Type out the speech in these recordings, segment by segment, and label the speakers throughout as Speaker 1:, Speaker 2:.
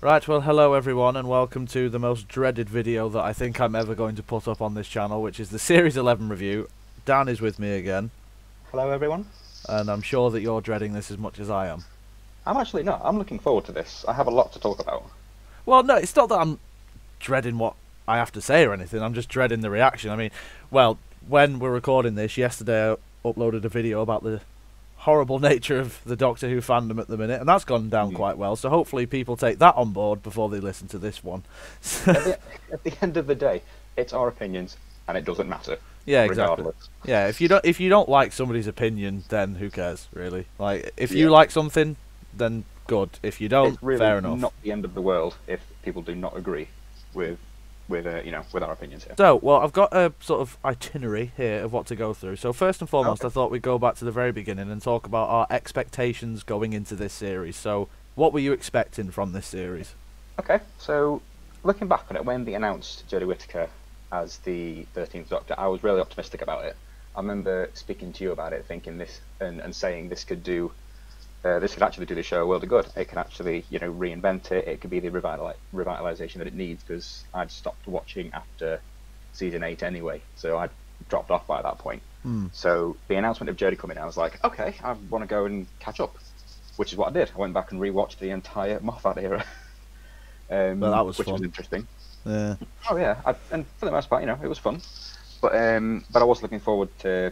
Speaker 1: Right, well, hello everyone, and welcome to the most dreaded video that I think I'm ever going to put up on this channel, which is the Series 11 review. Dan is with me again,
Speaker 2: Hello, everyone.
Speaker 1: and I'm sure that you're dreading this as much as I am.
Speaker 2: I'm actually not. I'm looking forward to this. I have a lot to talk about.
Speaker 1: Well, no, it's not that I'm dreading what I have to say or anything, I'm just dreading the reaction. I mean, well, when we're recording this, yesterday I uploaded a video about the horrible nature of the Doctor Who fandom at the minute, and that's gone down quite well, so hopefully people take that on board before they listen to this one.
Speaker 2: At the end of the day, it's our opinions, and it doesn't matter.
Speaker 1: Yeah, exactly.
Speaker 2: Regardless.
Speaker 1: Yeah, if you don't like somebody's opinion, then who cares, really? Like, if you
Speaker 2: Yeah.
Speaker 1: like something, then good. If you don't,
Speaker 2: It's really
Speaker 1: fair enough.
Speaker 2: not the end of the world if people do not agree with with our opinions here.
Speaker 1: So, well, I've got a sort of itinerary here of what to go through. So, first and foremost,
Speaker 2: Okay.
Speaker 1: I thought we'd go back to the very beginning and talk about our expectations going into this series. So, what were you expecting from this series?
Speaker 2: Okay, so looking back on it, when they announced Jodie Whittaker as the 13th Doctor, I was really optimistic about it. I remember speaking to you about it, thinking this and saying this could actually do the show a world of good. It could actually, reinvent it. It could be the revitalization that it needs, because I'd stopped watching after season 8 anyway, so I'd dropped off by that point. So the announcement of Jodie coming out, I was like, okay, I want to go and catch up, which is what I did. I went back and rewatched the entire Moffat era.
Speaker 1: Well, that was
Speaker 2: which
Speaker 1: fun.
Speaker 2: was interesting.
Speaker 1: Yeah.
Speaker 2: Oh yeah, and for the most part, it was fun. But I was looking forward to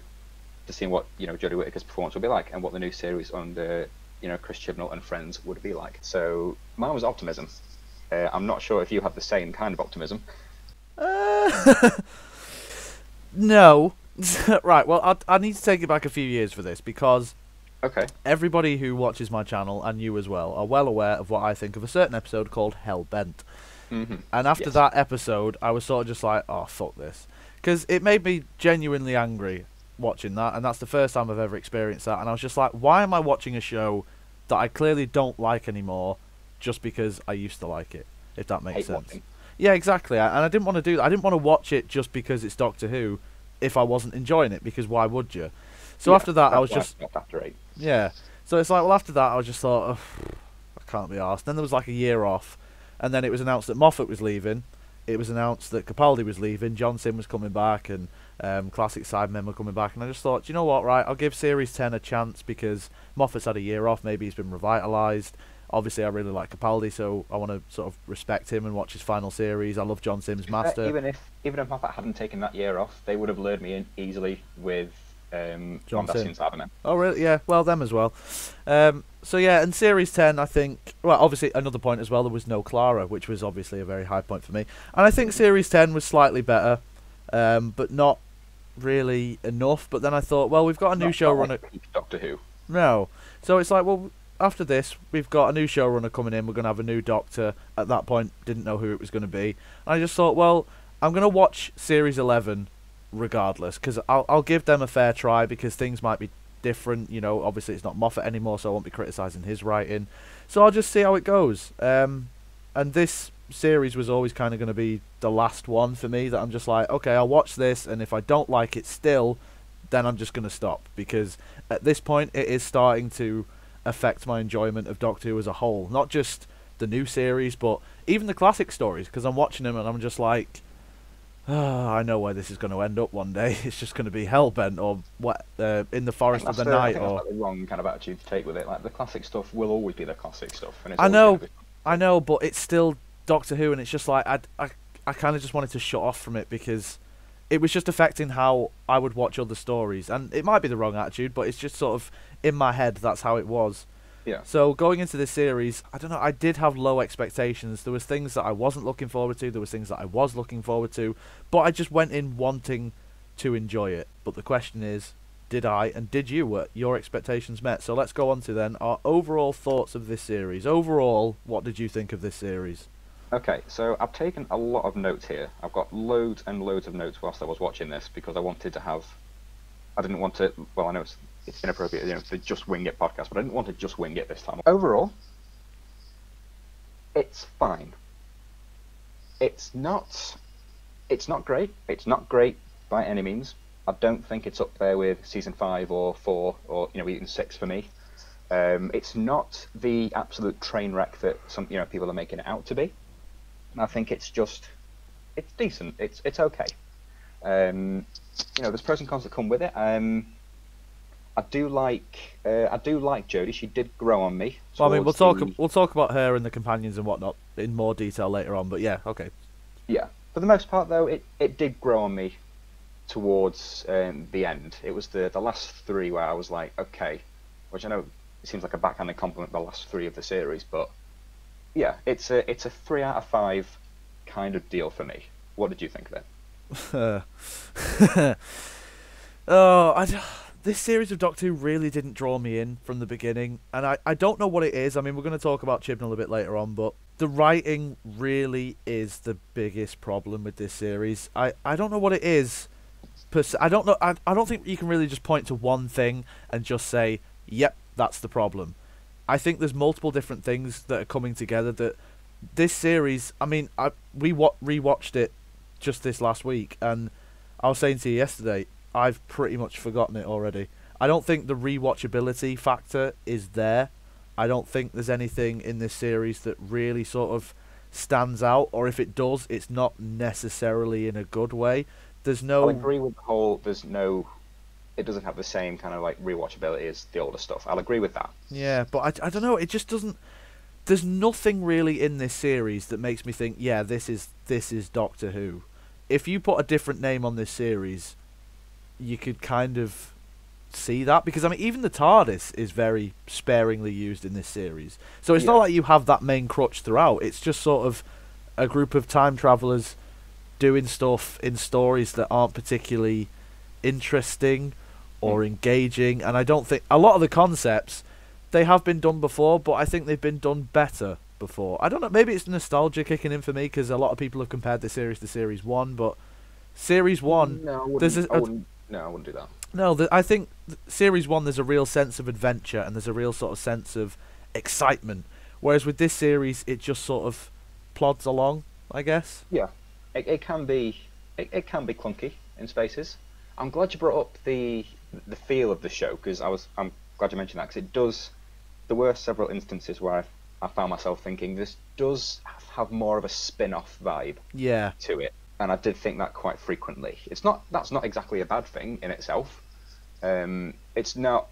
Speaker 2: seeing what Jodie Whittaker's performance would be like, and what the new series under Chris Chibnall and friends would be like. So mine was optimism. I'm not sure if you had the same kind of optimism.
Speaker 1: No. Right, well, I need to take it back a few years for this, because
Speaker 2: Okay.
Speaker 1: everybody who watches my channel, and you as well, are well aware of what I think of a certain episode called Hellbent. And after
Speaker 2: Yes.
Speaker 1: that episode, I was sort of just like, oh, fuck this. Because it made me genuinely angry watching that, and that's the first time I've ever experienced that. And I was just like, why am I watching a show that I clearly don't like anymore just because I used to like it, if that makes
Speaker 2: Hate
Speaker 1: sense?
Speaker 2: watching.
Speaker 1: Yeah, exactly. And I didn't want to do that. I didn't want to watch it just because it's Doctor Who if I wasn't enjoying it, because why would you? So
Speaker 2: Yeah,
Speaker 1: after that, I
Speaker 2: that's
Speaker 1: was
Speaker 2: why
Speaker 1: just...
Speaker 2: stopped after 8.
Speaker 1: Yeah. So it's like, well, after that, I was just thought, oh, I can't be arsed. Then there was like a year off, and then it was announced that Moffat was leaving. It was announced that Capaldi was leaving, John Sim was coming back, and Classic Sidemen were coming back. And I just thought, do you know what, right, I'll give Series 10 a chance, because Moffat's had a year off, maybe he's been revitalised. Obviously, I really like Capaldi, so I want to sort of respect him and watch his final series. I love John Sim's Master.
Speaker 2: Even if Moffat hadn't taken that year off, they would have lured me in easily with
Speaker 1: John
Speaker 2: Mondasian
Speaker 1: Sim.
Speaker 2: Cybermen.
Speaker 1: Oh, really? Yeah, well, them as well. So, yeah, and Series 10, I think... Well, obviously, another point as well, there was no Clara, which was obviously a very high point for me. And I think Series 10 was slightly better, but not really enough. But then I thought, well, we've got a new showrunner...
Speaker 2: Like peak Doctor Who.
Speaker 1: No. So it's like, well, after this, we've got a new showrunner coming in. We're going to have a new Doctor. At that point, didn't know who it was going to be. And I just thought, well, I'm going to watch Series 11 regardless, because I'll give them a fair try, because things might be different. Obviously it's not Moffat anymore, so I won't be criticising his writing. So I'll just see how it goes. And this series was always kind of going to be the last one for me, that I'm just like, okay, I'll watch this, and if I don't like it still, then I'm just going to stop, because at this point it is starting to affect my enjoyment of Doctor Who as a whole. Not just the new series, but even the classic stories, because I'm watching them and I'm just like, I know where this is going to end up one day. It's just going to be Hellbent, or what, In the Forest of the
Speaker 2: I
Speaker 1: Night,
Speaker 2: think
Speaker 1: or...
Speaker 2: that's like the wrong kind of attitude to take with it. Like, the classic stuff will always be the classic stuff. And it's
Speaker 1: I
Speaker 2: always
Speaker 1: know,
Speaker 2: gonna be...
Speaker 1: I know, but it's still Doctor Who, and it's just like, I kind of just wanted to shut off from it, because it was just affecting how I would watch other stories. And it might be the wrong attitude, but it's just sort of, in my head, that's how it was.
Speaker 2: Yeah.
Speaker 1: So going into this series, I don't know, I did have low expectations. There was things that I wasn't looking forward to, there was things that I was looking forward to, but I just went in wanting to enjoy it. But the question is, did I, and did you, were your expectations met? So let's go on to then our overall thoughts of this series. Overall, what did you think of this series?
Speaker 2: Okay, so I've taken a lot of notes here. I've got loads and loads of notes whilst I was watching this, because I wanted to have... I didn't want to... Well, I know it's inappropriate, to just wing it podcast, but I didn't want to just wing it this time. Overall, it's fine. It's not great. It's not great by any means. I don't think it's up there with season 5 or 4 or even 6 for me. It's not the absolute train wreck that some people are making it out to be. I think it's decent. It's okay. There's pros and cons that come with it. I do like Jodie. She did grow on me.
Speaker 1: Well, I mean, we'll talk about her and the companions and whatnot in more detail later on. But yeah, okay.
Speaker 2: Yeah, for the most part though, it did grow on me towards the end. It was the last three where I was like, okay, which I know it seems like a backhanded compliment, the last three of the series, but yeah, it's a 3 out of 5 kind of deal for me. What did you think of it?
Speaker 1: This series of Doctor Who really didn't draw me in from the beginning, and I don't know what it is. I mean, we're going to talk about Chibnall a bit later on, but the writing really is the biggest problem with this series. I don't know what it is. I don't know. I don't think you can really just point to one thing and just say, "Yep, that's the problem." I think there's multiple different things that are coming together. That this series, I mean, we rewatched it just this last week, and I was saying to you yesterday, I've pretty much forgotten it already. I don't think the rewatchability factor is there. I don't think there's anything in this series that really sort of stands out, or if it does, it's not necessarily in a good way. There's no.
Speaker 2: I'll agree with the whole. It doesn't have the same kind of like rewatchability as the older stuff. I'll agree with that.
Speaker 1: Yeah, but I don't know. It just doesn't. There's nothing really in this series that makes me think, yeah, this is Doctor Who. If you put a different name on this series, you could kind of see that, because I mean, even the TARDIS is very sparingly used in this series. So it's not like you have that main crutch throughout. It's just sort of a group of time travelers doing stuff in stories that aren't particularly interesting or engaging. And I don't think a lot of the concepts, they have been done before, but I think they've been done better before. I don't know, maybe it's nostalgia kicking in for me, because a lot of people have compared the series to Series 1, but Series 1...
Speaker 2: No, I wouldn't do that.
Speaker 1: No, I think Series 1, there's a real sense of adventure, and there's a real sort of sense of excitement. Whereas with this series, it just sort of plods along, I guess.
Speaker 2: Yeah, it can be clunky in spaces. I'm glad you brought up the feel of the show, because I'm glad you mentioned that, because it does. There were several instances where I found myself thinking this does have more of a spin-off vibe to it, and I did think that quite frequently. That's not exactly a bad thing in itself. It's not,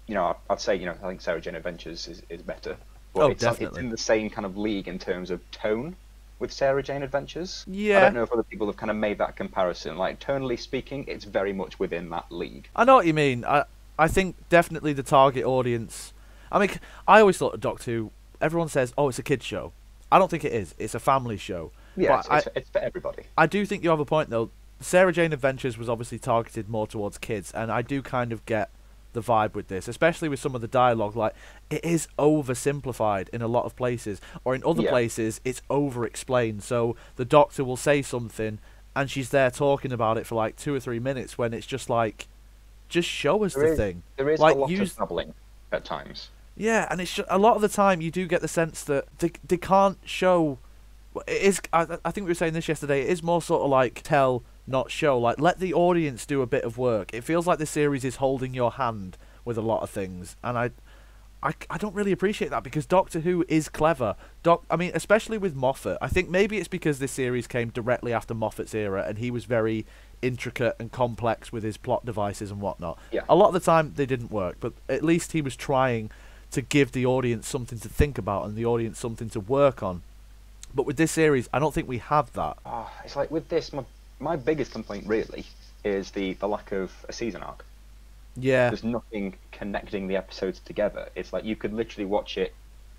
Speaker 2: I'd say, I think Sarah Jane Adventures is better, but it's in the same kind of league in terms of tone with Sarah Jane Adventures.
Speaker 1: Yeah.
Speaker 2: I don't know if other people have kind of made that comparison. Like, tonally speaking, it's very much within that league.
Speaker 1: I know what you mean. I think definitely the target audience... I mean, I always thought of Doctor Who, everyone says, oh, it's a kid's show. I don't think it is. It's a family show.
Speaker 2: Yeah, it's for everybody.
Speaker 1: I do think you have a point, though. Sarah Jane Adventures was obviously targeted more towards kids, and I do kind of get the vibe with this, especially with some of the dialogue. Like, it is oversimplified in a lot of places, or in other places it's over-explained. So the Doctor will say something, and she's there talking about it for like 2 or 3 minutes, when it's just like, just show us the thing.
Speaker 2: There is
Speaker 1: like,
Speaker 2: a lot of babbling at times.
Speaker 1: Yeah, and it's a lot of the time you do get the sense that they can't show. It is. I think we were saying this yesterday. It is more sort of like tell, not show. Like, let the audience do a bit of work. It feels like the series is holding your hand with a lot of things, and I don't really appreciate that, because Doctor Who is clever. I mean, especially with Moffat. I think maybe it's because this series came directly after Moffat's era, and he was very intricate and complex with his plot devices and whatnot.
Speaker 2: Yeah.
Speaker 1: A lot of the time they didn't work, but at least he was trying to give the audience something to think about and the audience something to work on. But with this series, I don't think we have that.
Speaker 2: It's like with this, my biggest complaint really is the lack of a season arc.
Speaker 1: Yeah.
Speaker 2: There's nothing connecting the episodes together. It's like you could literally watch it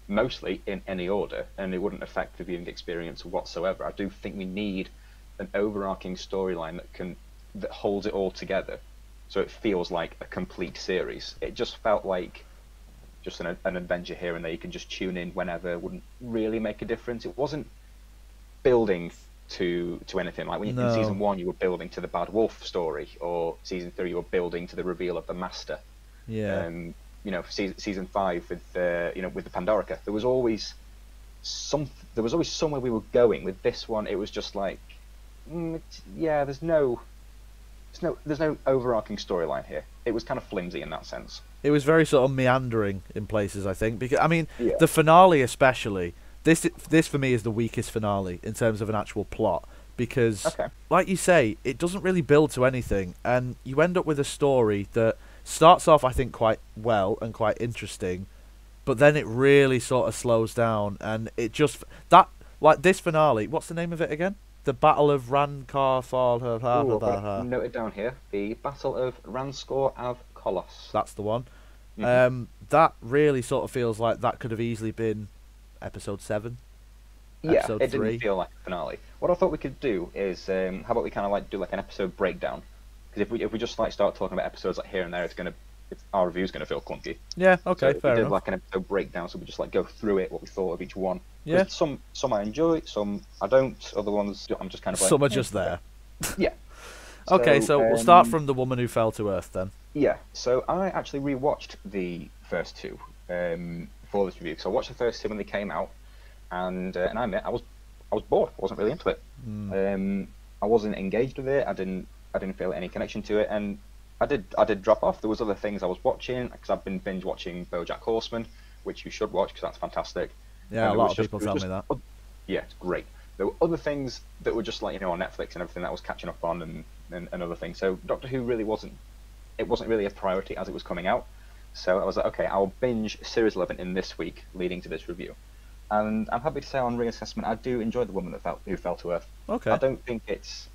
Speaker 2: mostly in any order, and it wouldn't affect the viewing experience whatsoever. I do think we need an overarching storyline that holds it all together, so it feels like a complete series. It just felt like just an adventure here and there. You can just tune in whenever. Wouldn't really make a difference. It wasn't building to anything. Like when in season 1 you were building to the Bad Wolf story, or season 3 you were building to the reveal of the Master.
Speaker 1: Yeah.
Speaker 2: Season 5 with with the Pandorica, there was always somewhere we were going. With this one, it was just like, there's no there's no overarching storyline here. It was kind of flimsy in that sense.
Speaker 1: It was very sort of meandering in places, I think. Because I mean,
Speaker 2: Yeah.
Speaker 1: the finale especially. This for me is the weakest finale in terms of an actual plot because,
Speaker 2: Okay.
Speaker 1: like you say, it doesn't really build to anything, and you end up with a story that starts off, I think, quite well and quite interesting, but then it really sort of slows down, and it just that like this finale. What's the name of it again? The Battle of Rancor Fall.
Speaker 2: Ooh, I've got it noted down here. The Battle of Ranskor Av Kolos.
Speaker 1: That's the one.
Speaker 2: Mhm.
Speaker 1: That really sort of feels like that could have easily been episode 7.
Speaker 2: Yeah,
Speaker 1: Episode
Speaker 2: it
Speaker 1: 3.
Speaker 2: didn't feel like a finale. What I thought we could do is, how about we kind of like do like an episode breakdown? Because if we just like start talking about episodes like here and there, our review's gonna feel clunky.
Speaker 1: Yeah,
Speaker 2: So
Speaker 1: okay,
Speaker 2: if
Speaker 1: fair
Speaker 2: we did
Speaker 1: enough.
Speaker 2: like an episode breakdown, so we just like go through it, what we thought of each one. 'Cause
Speaker 1: Yeah.
Speaker 2: Some I enjoy, some I don't. Other ones I'm just kind of like.
Speaker 1: Some are just there.
Speaker 2: Yeah.
Speaker 1: Okay, so we'll start
Speaker 2: um,
Speaker 1: from The Woman Who Fell to Earth then.
Speaker 2: Yeah, so I actually rewatched the first two for this review. So I watched the first two when they came out, and I admit I was bored. I wasn't really into it. I wasn't engaged with it. I didn't feel any connection to it, and I did drop off. There was other things I was watching because I've been binge watching BoJack Horseman, which you should watch because that's fantastic.
Speaker 1: Yeah,
Speaker 2: And
Speaker 1: a
Speaker 2: it
Speaker 1: lot
Speaker 2: was
Speaker 1: of
Speaker 2: just-
Speaker 1: people
Speaker 2: it was
Speaker 1: tell me
Speaker 2: just-
Speaker 1: that.
Speaker 2: Yeah, it's great. There were other things that were just like on Netflix and everything that I was catching up on and other things. So Doctor Who really wasn't really a priority as it was coming out. So I was like, okay, I'll binge Series 11 in this week leading to this review. And I'm happy to say on reassessment, I do enjoy The Woman Who Fell to Earth.
Speaker 1: Okay.
Speaker 2: I don't think it's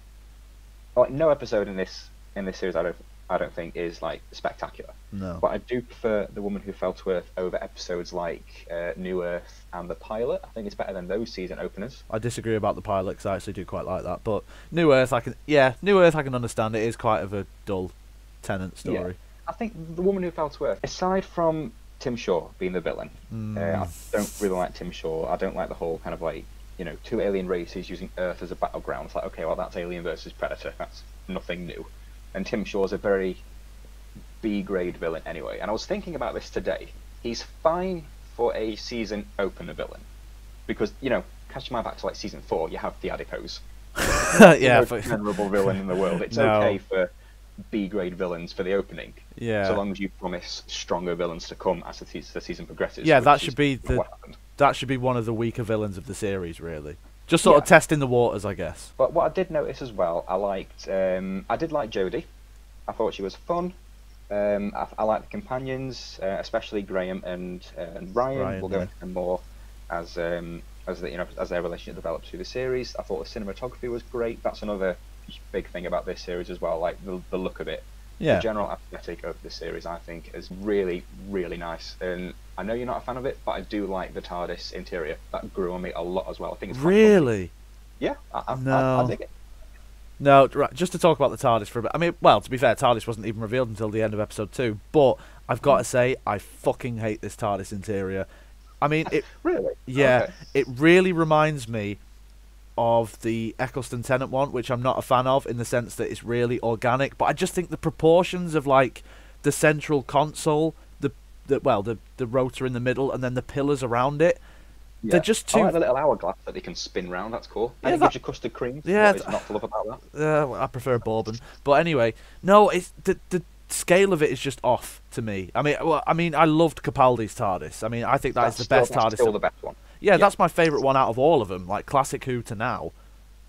Speaker 2: like no episode in this series. I don't think is like spectacular.
Speaker 1: No.
Speaker 2: But I do prefer The Woman Who Fell to Earth over episodes like New Earth and The Pilot. I think it's better than those season openers.
Speaker 1: I disagree about the pilot because I actually do quite like that. But New Earth, I can understand. It is quite of a dull Tennant story.
Speaker 2: I think The Woman Who Fell to Earth, aside from Tim Shaw being the villain, I don't really like Tim Shaw. I don't like the whole kind of like, two alien races using Earth as a battleground. It's like, okay, well, that's Alien versus Predator. That's nothing new. And Tim Shaw's a very B-grade villain anyway. And I was thinking about this today. He's fine for a season opener villain. Because, catch my back to like season 4, you have the Adipose.
Speaker 1: Yeah.
Speaker 2: The most memorable villain in the world. It's
Speaker 1: No.
Speaker 2: okay for B-grade villains for the opening.
Speaker 1: Yeah.
Speaker 2: So long as you promise stronger villains to come as the season progresses.
Speaker 1: Yeah,
Speaker 2: which
Speaker 1: that
Speaker 2: is
Speaker 1: should be
Speaker 2: what happened.
Speaker 1: That should be one of the weaker villains of the series, really. Just sort of
Speaker 2: Yeah.
Speaker 1: testing the waters, I guess.
Speaker 2: But what I did notice as well, I did like Jodie. I thought she was fun. I like the companions, especially Graham and Ryan.
Speaker 1: Ryan,
Speaker 2: We'll go
Speaker 1: yeah.
Speaker 2: into them more as their relationship develops through the series. I thought the cinematography was great. That's another big thing about this series as well, like the look of it.
Speaker 1: Yeah.
Speaker 2: The general aesthetic of the series, I think, is really, really nice. And I know you're not a fan of it, but I do like the TARDIS interior. That grew on me a lot as well. I think it's quite funky.
Speaker 1: Really?
Speaker 2: Yeah, I
Speaker 1: No.
Speaker 2: dig it.
Speaker 1: No, right, just to talk about the TARDIS for a bit. I mean, well, to be fair, TARDIS wasn't even revealed until the end of episode 2. But I've got to say, I fucking hate this TARDIS interior. I mean, it.
Speaker 2: Really?
Speaker 1: Yeah,
Speaker 2: Okay.
Speaker 1: it really reminds me of the Eccleston Tennant one, which I'm not a fan of in the sense that it's really organic. But I just think the proportions of like the central console, the rotor in the middle, and then the pillars around it, they're just
Speaker 2: I
Speaker 1: too.
Speaker 2: like the little hourglass that they can spin round. That's cool.
Speaker 1: Yeah,
Speaker 2: And it
Speaker 1: that-
Speaker 2: gives you custard cream.
Speaker 1: Yeah,
Speaker 2: What is not to love about that?
Speaker 1: I prefer bourbon, but anyway, no, it's the scale of it is just off to me. I mean, I loved Capaldi's TARDIS. I mean, I think that's the best
Speaker 2: That's
Speaker 1: TARDIS.
Speaker 2: still the best one.
Speaker 1: Yeah, that's my favourite one out of all of them, like classic Who to now.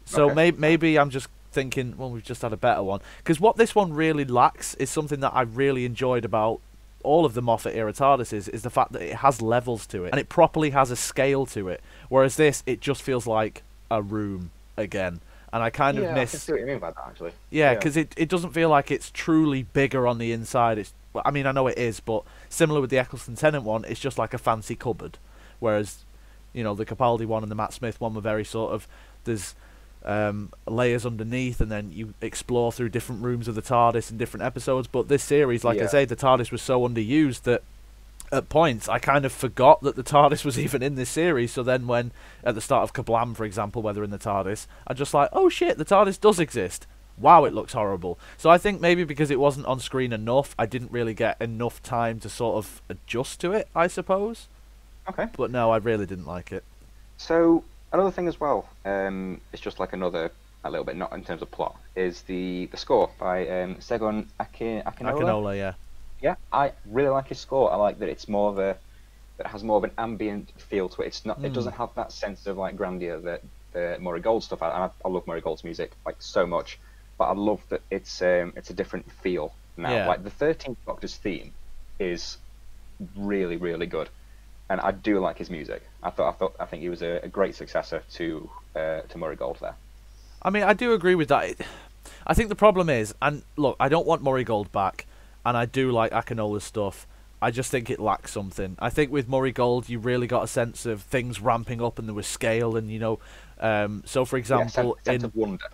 Speaker 1: So
Speaker 2: Okay.
Speaker 1: maybe I'm just thinking, well, we've just had a better one. Because what this one really lacks is something that I really enjoyed about all of the Moffat era TARDISes, is the fact that it has levels to it, and it properly has a scale to it. Whereas this, it just feels like a room again. And I kind of
Speaker 2: I
Speaker 1: miss...
Speaker 2: can see what you mean by that, actually.
Speaker 1: Yeah, because it doesn't feel like it's truly bigger on the inside. Well, I mean, I know it is, but similar with the Eccleston Tennant one, it's just like a fancy cupboard. Whereas, the Capaldi one and the Matt Smith one were very sort of, there's layers underneath, and then you explore through different rooms of the TARDIS in different episodes. But this series, like I
Speaker 2: Yeah.
Speaker 1: say, the TARDIS was so underused that at points I kind of forgot that the TARDIS was even in this series. So then when, at the start of Kablam, for example, where they're in the TARDIS, I'm just like, oh shit, the TARDIS does exist. Wow, it looks horrible. So I think maybe because it wasn't on screen enough, I didn't really get enough time to sort of adjust to it, I suppose.
Speaker 2: Okay.
Speaker 1: But no, I really didn't like it.
Speaker 2: So another thing as well, it's just like another a little bit, not in terms of plot, is the score by Segun Akinola.
Speaker 1: Akinola, yeah.
Speaker 2: Yeah, I really like his score. I like that it's more of a that has more of an ambient feel to it. It's not. It doesn't have that sense of like grandeur that the Murray Gold stuff. I love Murray Gold's music like so much, but I love that it's a different feel now.
Speaker 1: Yeah.
Speaker 2: Like the 13th Doctor's theme is really really good, and I do like his music. I think he was a great successor to Murray Gold there.
Speaker 1: I mean, I do agree with that. I think the problem is, and look, I don't want Murray Gold back, and I do like Akinola's stuff. I just think it lacks something. I think with Murray Gold, you really got a sense of things ramping up, and there was scale, and so for example,
Speaker 2: sense of wonder.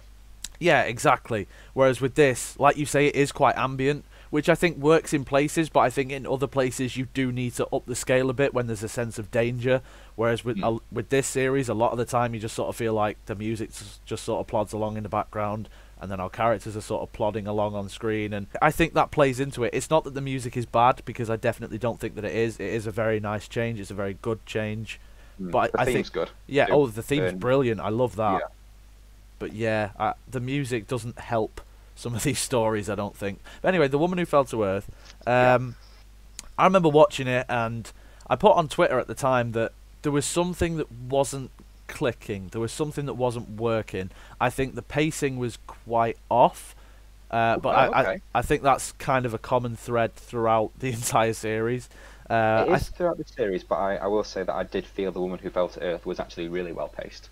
Speaker 1: Yeah, exactly. Whereas with this, like you say, it is quite ambient, which I think works in places, but I think in other places you do need to up the scale a bit when there's a sense of danger. Whereas with this series, a lot of the time you just sort of feel like the music just sort of plods along in the background, and then our characters are sort of plodding along on screen, and I think that plays into it. It's not that the music is bad, because I definitely don't think that it is. It is a very nice change. It's a very good change. But
Speaker 2: the
Speaker 1: I
Speaker 2: theme's
Speaker 1: think
Speaker 2: good.
Speaker 1: yeah,
Speaker 2: too.
Speaker 1: the theme's brilliant. I love that.
Speaker 2: Yeah.
Speaker 1: But yeah, the music doesn't help some of these stories, I don't think. But anyway, The Woman Who Fell to Earth. I remember watching it, and I put on Twitter at the time that there was something that wasn't clicking. There was something that wasn't working. I think the pacing was quite off. But I think that's kind of a common thread throughout the entire series.
Speaker 2: It is throughout the series, but I will say that I did feel The Woman Who Fell to Earth was actually really well paced.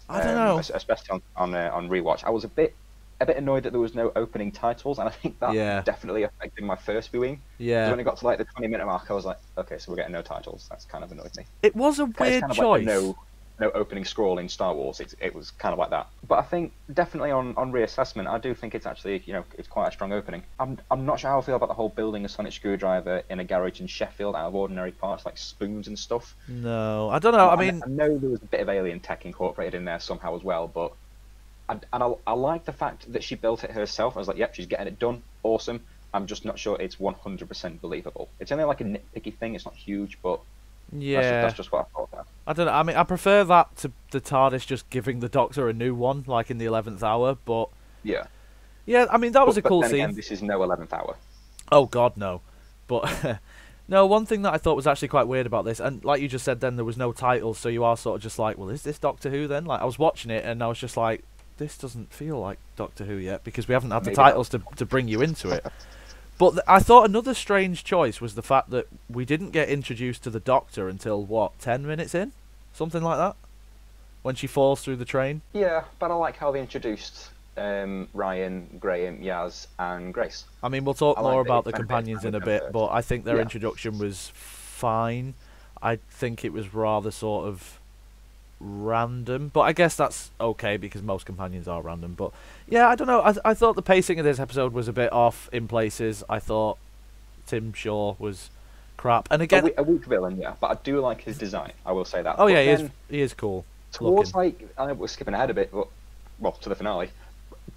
Speaker 1: I don't know,
Speaker 2: especially on rewatch. I was a bit annoyed that there was no opening titles, and I think that definitely affected my first viewing.
Speaker 1: Yeah.
Speaker 2: When it got to like the 20-minute mark, I was like, okay, so we're getting no titles. That's kind of annoyed me.
Speaker 1: It was a weird
Speaker 2: kind of
Speaker 1: choice.
Speaker 2: Like no opening scroll in Star Wars. It was kind of like that. But I think definitely on reassessment, I do think it's actually it's quite a strong opening. I'm not sure how I feel about the whole building a sonic screwdriver in a garage in Sheffield out of ordinary parts like spoons and stuff.
Speaker 1: No, I don't know. I mean,
Speaker 2: I know there was a bit of alien tech incorporated in there somehow as well, but I like the fact that she built it herself. I was like, yep, she's getting it done. Awesome. I'm just not sure it's 100% believable. It's only like a nitpicky thing. It's not huge, but
Speaker 1: yeah,
Speaker 2: that's just what I thought there.
Speaker 1: I don't know. I mean, I prefer that to the TARDIS just giving the Doctor a new one, like in the 11th hour. But
Speaker 2: yeah,
Speaker 1: I mean, that was a cool
Speaker 2: then
Speaker 1: scene.
Speaker 2: Again, this is no 11th hour.
Speaker 1: Oh God, no. But no, one thing that I thought was actually quite weird about this, and like you just said, then there was no titles, so you are sort of just like, well, is this Doctor Who then? Like, I was watching it and I was just like, this doesn't feel like Doctor Who yet, because we haven't had the titles to bring you into it. But I thought another strange choice was the fact that we didn't get introduced to the Doctor until, what, 10 minutes in? Something like that? When she falls through the train?
Speaker 2: Yeah, but I like how they introduced Ryan, Graham, Yaz, and Grace.
Speaker 1: I mean, we'll talk more about the companions in a bit, but I think their introduction was fine. I think it was rather sort of random, but I guess that's okay because most companions are random. But yeah, I don't know. I thought the pacing of this episode was a bit off in places. I thought Tim Shaw was crap, and again,
Speaker 2: a weak villain, yeah. But I do like his design. I will say that.
Speaker 1: Oh
Speaker 2: but
Speaker 1: yeah, he is cool.
Speaker 2: Towards like, I know we're skipping ahead a bit, but well, to the finale.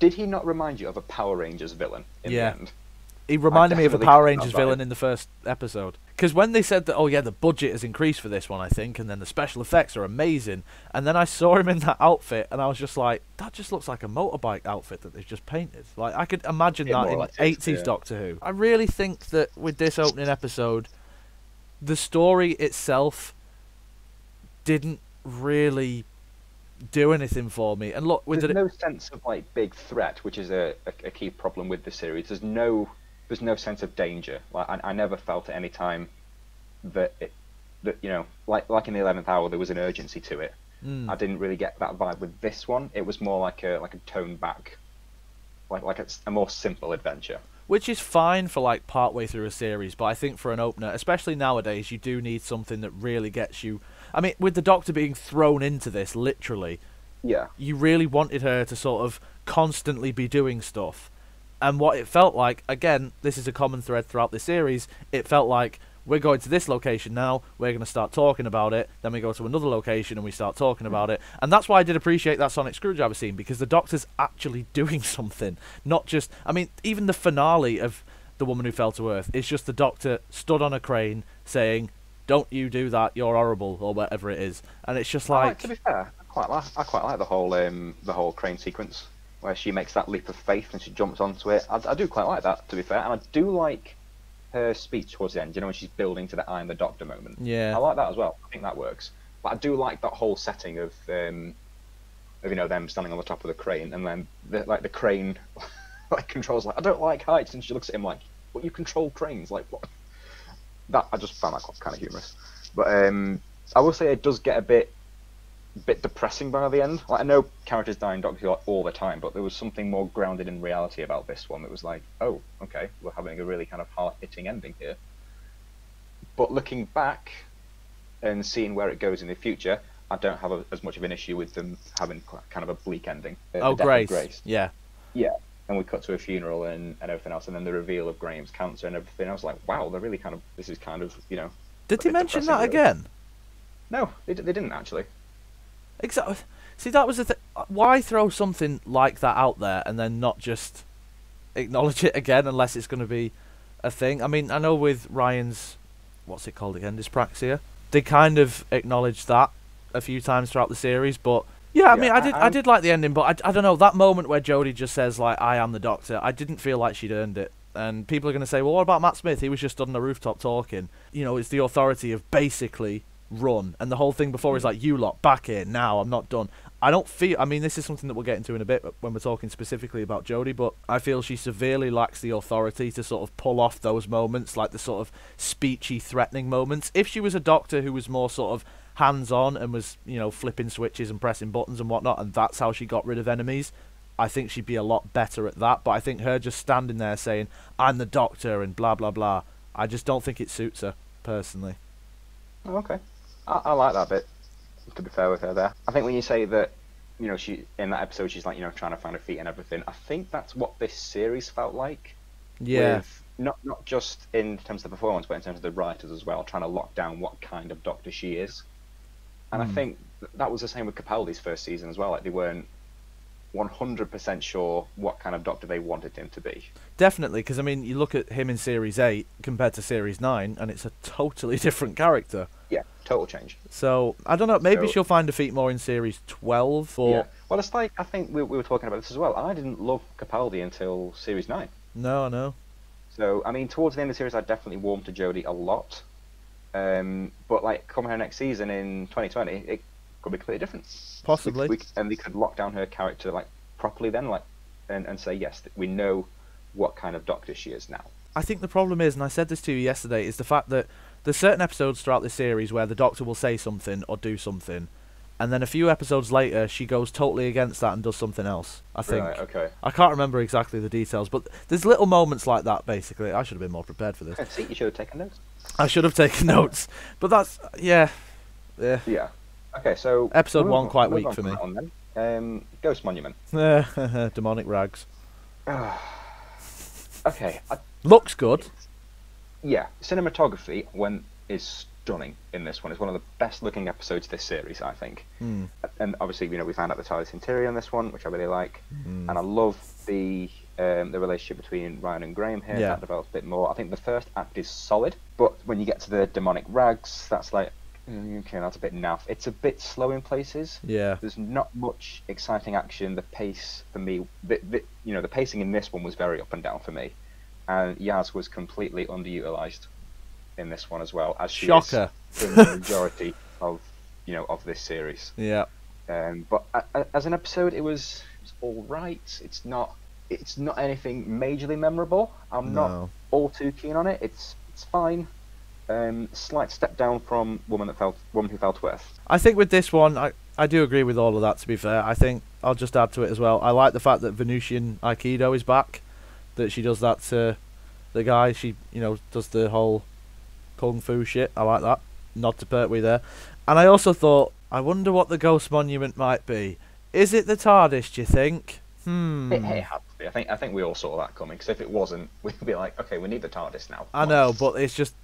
Speaker 2: Did he not remind you of a Power Rangers villain in the end?
Speaker 1: He reminded me of a Power Rangers villain in the first episode. Because when they said that, oh yeah, the budget has increased for this one, I think, and then the special effects are amazing, and then I saw him in that outfit, and I was just like, that just looks like a motorbike outfit that they've just painted. Like, I could imagine that in 80s Doctor Who. I really think that with this opening episode, the story itself didn't really do anything for me. And look,
Speaker 2: there's no sense of like big threat, which is a key problem with the series. There's no sense of danger. Like I never felt at any time that like in the 11th hour there was an urgency to it. I didn't really get that vibe with this one. It was more like a toned back, like it's a more simple adventure.
Speaker 1: Which is fine for like partway through a series, but I think for an opener, especially nowadays, you do need something that really gets you. I mean, with the Doctor being thrown into this, literally, you really wanted her to sort of constantly be doing stuff. And what it felt like, again, this is a common thread throughout the series, it felt like, we're going to this location now, we're going to start talking about it, then we go to another location and we start talking about it. And that's why I did appreciate that sonic screwdriver scene, because the Doctor's actually doing something. Not just, I mean, even the finale of The Woman Who Fell to Earth is just the Doctor stood on a crane saying, don't you do that, you're horrible, or whatever it is. And it's just like...
Speaker 2: To be fair, I quite like the whole crane sequence. where she makes that leap of faith and she jumps onto it. I do quite like that, to be fair, and I do like her speech towards the end. You know, when she's building to the "I'm the Doctor" moment.
Speaker 1: Yeah,
Speaker 2: I like that as well. I think that works. But I do like that whole setting of you know, them standing on the top of the crane, and then the crane like controls like, I don't like heights, and she looks at him like, well, you control cranes, like what? That I just found that kind of humorous. But I will say it does get a bit depressing by the end. Like, I know characters die in Doctor Who all the time, but there was something more grounded in reality about this one that was like, oh, okay, we're having a really kind of hard-hitting ending here. But looking back and seeing where it goes in the future, I don't have as much of an issue with them having kind of a bleak ending.
Speaker 1: Oh, Grace. Yeah.
Speaker 2: Yeah. And we cut to a funeral and everything else, and then the reveal of Graham's cancer and everything. I was like, wow, they're really kind of, this is kind of, you know.
Speaker 1: Did he mention that
Speaker 2: really.
Speaker 1: Again?
Speaker 2: No, they didn't actually.
Speaker 1: Exactly. See, that was the thing. Why throw something like that out there and then not just acknowledge it again unless it's going to be a thing? I mean, I know with Ryan's, what's it called again, dyspraxia, they kind of acknowledged that a few times throughout the series, but yeah, I mean, I did like the ending, but I don't know, that moment where Jodie just says, like, I am the Doctor, I didn't feel like she'd earned it. And people are going to say, well, what about Matt Smith? He was just on the rooftop talking. You know, it's the authority of basically run. And the whole thing before is like, you lot, back here, now, I'm not done. I don't feel, I mean, this is something that we'll get into in a bit when we're talking specifically about Jodie, but I feel she severely lacks the authority to sort of pull off those moments, like the sort of speechy, threatening moments. If she was a Doctor who was more sort of hands-on and was, you know, flipping switches and pressing buttons and whatnot, and that's how she got rid of enemies, I think she'd be a lot better at that. But I think her just standing there saying, I'm the Doctor and blah, blah, blah, I just don't think it suits her, personally.
Speaker 2: Oh, okay. I like that bit, to be fair with her there. I think when you say that, you know, she in that episode she's like, you know, trying to find her feet and everything, I think that's what this series felt like.
Speaker 1: Yeah.
Speaker 2: With not just in terms of the performance, but in terms of the writers as well, trying to lock down what kind of Doctor she is. And I think that was the same with Capaldi's first season as well. Like, they weren't 100% sure what kind of Doctor they wanted him to be.
Speaker 1: Definitely, because I mean, you look at him in Series 8 compared to Series 9, and it's a totally different character.
Speaker 2: Yeah, total change.
Speaker 1: So, I don't know, maybe she'll find her feet more in Series 12, or...
Speaker 2: Yeah. Well, it's like, I think we were talking about this as well. I didn't love Capaldi until Series 9.
Speaker 1: No.
Speaker 2: So, I mean, towards the end of the series, I definitely warmed to Jodie a lot. But, like, come her next season in 2020, it could be completely different.
Speaker 1: Possibly.
Speaker 2: And they could lock down her character, like, properly then, like, and say, yes, we know what kind of Doctor she is now.
Speaker 1: I think the problem is, and I said this to you yesterday, is the fact that there's certain episodes throughout this series where the Doctor will say something or do something, and then a few episodes later, she goes totally against that and does something else, I think.
Speaker 2: Right, okay.
Speaker 1: I can't remember exactly the details, but there's little moments like that, basically. I should have been more prepared for this.
Speaker 2: See, you should have taken notes.
Speaker 1: I should have taken notes. But that's, yeah.
Speaker 2: Yeah. Okay, so...
Speaker 1: Episode 1 quite weak for me.
Speaker 2: Ghost Monument.
Speaker 1: Demonic rags.
Speaker 2: Okay.
Speaker 1: Looks good.
Speaker 2: Yeah, cinematography is stunning in this one. It's one of the best looking episodes of this series, I think. And obviously, you know, we found out the TARDIS interior in this one, which I really like. And I love the relationship between Ryan and Graham here.
Speaker 1: Yeah.
Speaker 2: That develops a bit more. I think the first act is solid, but when you get to the demonic rags, that's like, okay, that's a bit naff. It's a bit slow in places.
Speaker 1: Yeah.
Speaker 2: There's not much exciting action. The pace for me, the pacing in this one was very up and down for me. And Yaz was completely underutilized in this one as well, as she
Speaker 1: Shocker.
Speaker 2: is in the majority of this series.
Speaker 1: Yeah.
Speaker 2: But as an episode, it was all right. It's not anything majorly memorable. I'm not all too keen on it. It's fine. Slight step down from Woman Who Fell to Earth.
Speaker 1: I think with this one, I do agree with all of that, to be fair. I think I'll just add to it as well. I like the fact that Venusian Aikido is back, that she does that to the guy. She, does the whole kung fu shit. I like that. Nod to Pertwee there. And I also thought, I wonder what the Ghost Monument might be. Is it the TARDIS, do you think?
Speaker 2: It had to be. I think we all saw that coming, because if it wasn't, we'd be like, okay, we need the TARDIS now.
Speaker 1: I know, but it's just,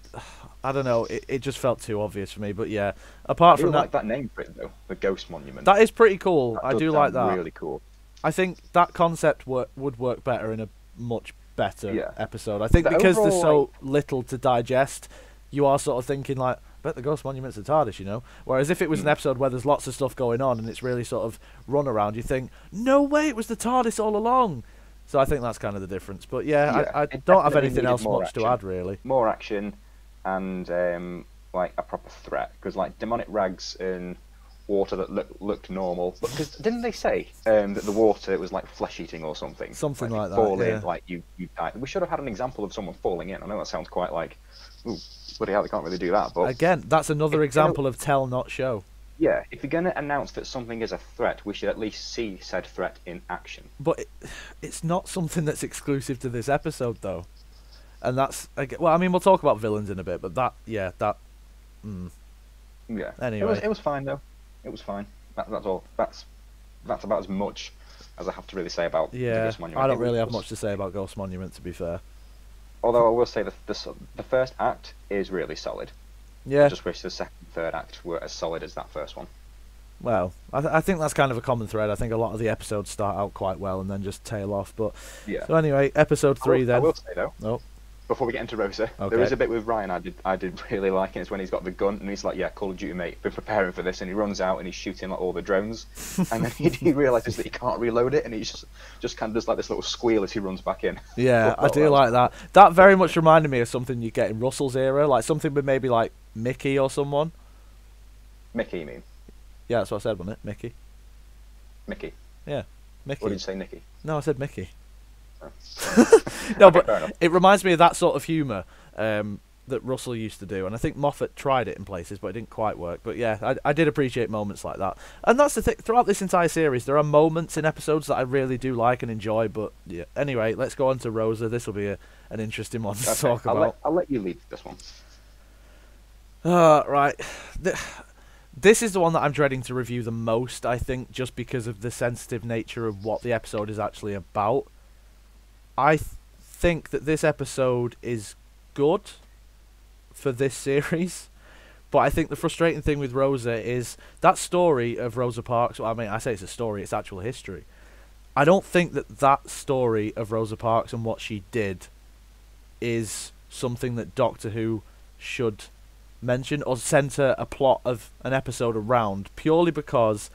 Speaker 1: I don't know, it just felt too obvious for me. But yeah, apart from that... I
Speaker 2: like that name for it, though, the Ghost Monument.
Speaker 1: That is pretty cool. I do like that.
Speaker 2: Really cool.
Speaker 1: I think that concept would work better in a much better episode. I think because there's so little to digest, you are sort of thinking like, bet the Ghost Monument's the TARDIS, you know. Whereas if it was an episode where there's lots of stuff going on and it's really sort of run around, you think, no way, it was the TARDIS all along. So I think that's kind of the difference. But yeah, I don't have anything else much to add, really.
Speaker 2: More action and like a proper threat, because like demonic rags and water that looked normal. Because didn't they say that the water was like flesh eating or something?
Speaker 1: Something like that.
Speaker 2: Fall
Speaker 1: yeah.
Speaker 2: in, like you die. We should have had an example of someone falling in. I know that sounds quite like, ooh, bloody hell, they can't really do that. But
Speaker 1: again, that's another example of tell not show.
Speaker 2: Yeah, if you're going to announce that something is a threat, we should at least see said threat in action.
Speaker 1: But it's not something that's exclusive to this episode, though. And that's... Well, I mean, we'll talk about villains in a bit, but that... Yeah, that...
Speaker 2: Yeah.
Speaker 1: Anyway.
Speaker 2: It was fine, though. It was fine. That's all. That's about as much as I have to really say about the Ghost Monument.
Speaker 1: I don't really have much to say about Ghost Monument, to be fair.
Speaker 2: Although I will say the first act is really solid.
Speaker 1: Yeah.
Speaker 2: I just wish the second and third act were as solid as that first one.
Speaker 1: Well, I think that's kind of a common thread. I think a lot of the episodes start out quite well and then just tail off. But
Speaker 2: yeah.
Speaker 1: So anyway, episode 3 then.
Speaker 2: I will say though.
Speaker 1: Oh.
Speaker 2: Before we get into Rosa,
Speaker 1: Okay.
Speaker 2: there is a bit with Ryan I did really like, and it's when he's got the gun and he's like, "Yeah, Call of Duty, mate. Been preparing for this," and he runs out and he's shooting like all the drones, and then he realizes that he can't reload it, and he just kind of does like this little squeal as he runs back in.
Speaker 1: Yeah, I do like that. That very much reminded me of something you get in Russell's era, like something with maybe like Mickey or someone.
Speaker 2: Mickey, you mean?
Speaker 1: Yeah, that's what I said, wasn't it? Mickey.
Speaker 2: Mickey.
Speaker 1: Yeah, Mickey.
Speaker 2: What did you say, Nicky?
Speaker 1: No, I said Mickey.
Speaker 2: Oh.
Speaker 1: No,
Speaker 2: Okay,
Speaker 1: but
Speaker 2: fair enough.
Speaker 1: it reminds me of that sort of humour that Russell used to do, and I think Moffat tried it in places, but it didn't quite work. But yeah, I did appreciate moments like that, and that's the thing. Throughout this entire series, there are moments in episodes that I really do like and enjoy. But yeah, anyway, let's go on to Rosa. This will be an interesting one to talk about.
Speaker 2: I'll let you lead this one.
Speaker 1: Right. This is the one that I'm dreading to review the most, I think, just because of the sensitive nature of what the episode is actually about. I think that this episode is good for this series, but I think the frustrating thing with Rosa is that story of Rosa Parks. Well, I mean, I say it's a story, it's actual history. I don't think that story of Rosa Parks and what she did is something that Doctor Who should mention or center a plot of an episode around, purely because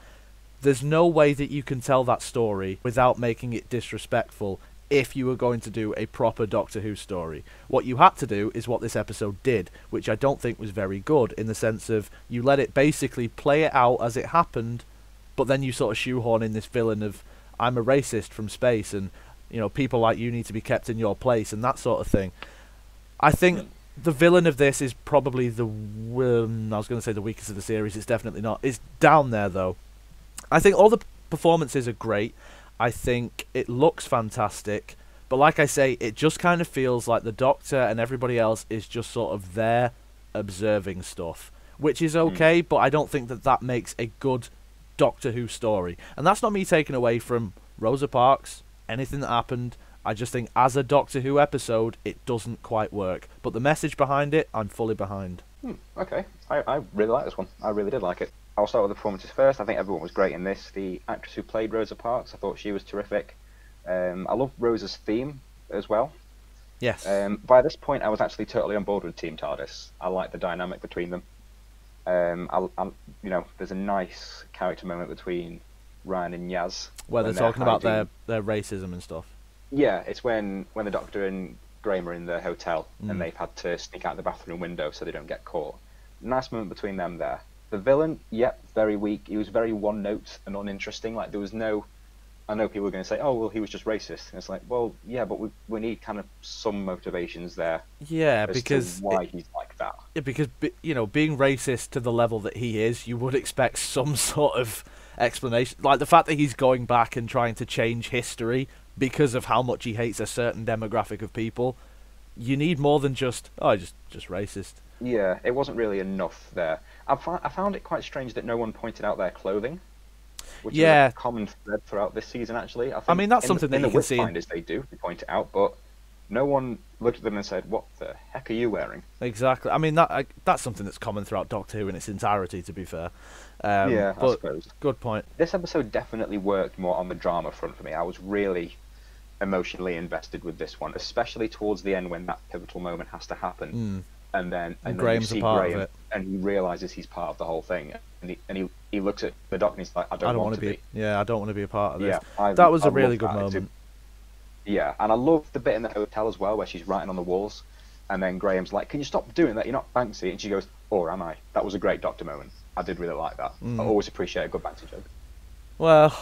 Speaker 1: there's no way that you can tell that story without making it disrespectful if you were going to do a proper Doctor Who story. What you had to do is what this episode did, which I don't think was very good, in the sense of you let it basically play it out as it happened, but then you sort of shoehorn in this villain of, I'm a racist from space, and you know, people like you need to be kept in your place, and that sort of thing. I think the villain of this is probably I was going to say the weakest of the series. It's definitely not. It's down there, though. I think all the performances are great. I think it looks fantastic. But like I say, it just kind of feels like the Doctor and everybody else is just sort of there observing stuff, which is okay, but I don't think that makes a good Doctor Who story. And that's not me taking away from Rosa Parks, anything that happened. I just think as a Doctor Who episode, it doesn't quite work. But the message behind it, I'm fully behind.
Speaker 2: Okay, I really like this one. I really did like it. I'll start with the performances first. I think everyone was great in this. The actress who played Rosa Parks, I thought she was terrific. I love Rosa's theme as well.
Speaker 1: Yes.
Speaker 2: By this point, I was actually totally on board with Team TARDIS. I like the dynamic between them. There's a nice character moment between Ryan and Yaz.
Speaker 1: Where they're talking about their racism and stuff.
Speaker 2: Yeah, it's when the Doctor and Graham are in the hotel and they've had to sneak out the bathroom window so they don't get caught. Nice moment between them there. The villain, very weak. He was very one note and uninteresting. Like there was no. I know people were going to say, "Oh, well, he was just racist." And it's like, well, yeah, but we need kind of some motivations there.
Speaker 1: Yeah,
Speaker 2: as
Speaker 1: because
Speaker 2: to why he's like that.
Speaker 1: Yeah, because being racist to the level that he is, you would expect some sort of explanation. Like the fact that he's going back and trying to change history because of how much he hates a certain demographic of people. You need more than just racist.
Speaker 2: Yeah, it wasn't really enough there. I found it quite strange that no one pointed out their clothing, which is a common thread throughout this season, actually. I think
Speaker 1: that's something that you can see.
Speaker 2: In the Witfinders, they point it out, but no one looked at them and said, "What the heck are you wearing?"
Speaker 1: Exactly. I mean, that's something that's common throughout Doctor Who in its entirety, to be fair.
Speaker 2: I suppose.
Speaker 1: Good point.
Speaker 2: This episode definitely worked more on the drama front for me. I was really emotionally invested with this one, especially towards the end when that pivotal moment has to happen. and then you
Speaker 1: Graham's a
Speaker 2: see
Speaker 1: part of
Speaker 2: Graham,
Speaker 1: it.
Speaker 2: and he realizes he's part of the whole thing, and he looks at the Doc and he's like, I
Speaker 1: I
Speaker 2: don't
Speaker 1: don't
Speaker 2: want
Speaker 1: want
Speaker 2: to
Speaker 1: to
Speaker 2: be.
Speaker 1: Yeah, I don't want to be a part of this.
Speaker 2: Yeah,
Speaker 1: That was
Speaker 2: I
Speaker 1: a really
Speaker 2: love
Speaker 1: good
Speaker 2: that.
Speaker 1: moment.
Speaker 2: Yeah, and I love the bit in the hotel as well where she's writing on the walls, and then Graham's like, "Can you stop doing that? You're not Banksy." And she goes, "Or am I?" That was a great Doctor moment. I did really like that. I always appreciate a good Banksy joke.
Speaker 1: Well,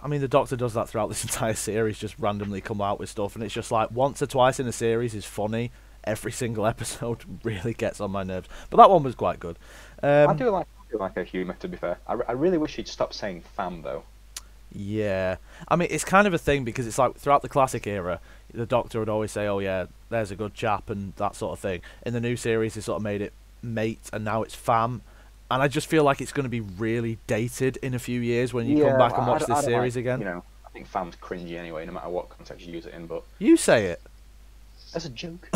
Speaker 1: I mean, the Doctor does that throughout this entire series, just randomly come out with stuff, and it's just like once or twice in a series is funny. Every single episode really gets on my nerves, but that one was quite good.
Speaker 2: I do like her humour. To be fair, I really wish she'd stop saying "fam" though.
Speaker 1: Yeah, I mean, it's kind of a thing because it's like throughout the classic era, the Doctor would always say, "Oh yeah, there's a good chap" and that sort of thing. In the new series, they sort of made it mate, and now it's fam. And I just feel like it's going to be really dated in a few years when you come back and watch this series again.
Speaker 2: I think "fam's" cringy anyway, no matter what context you use it in. But
Speaker 1: You say it.
Speaker 2: as a joke,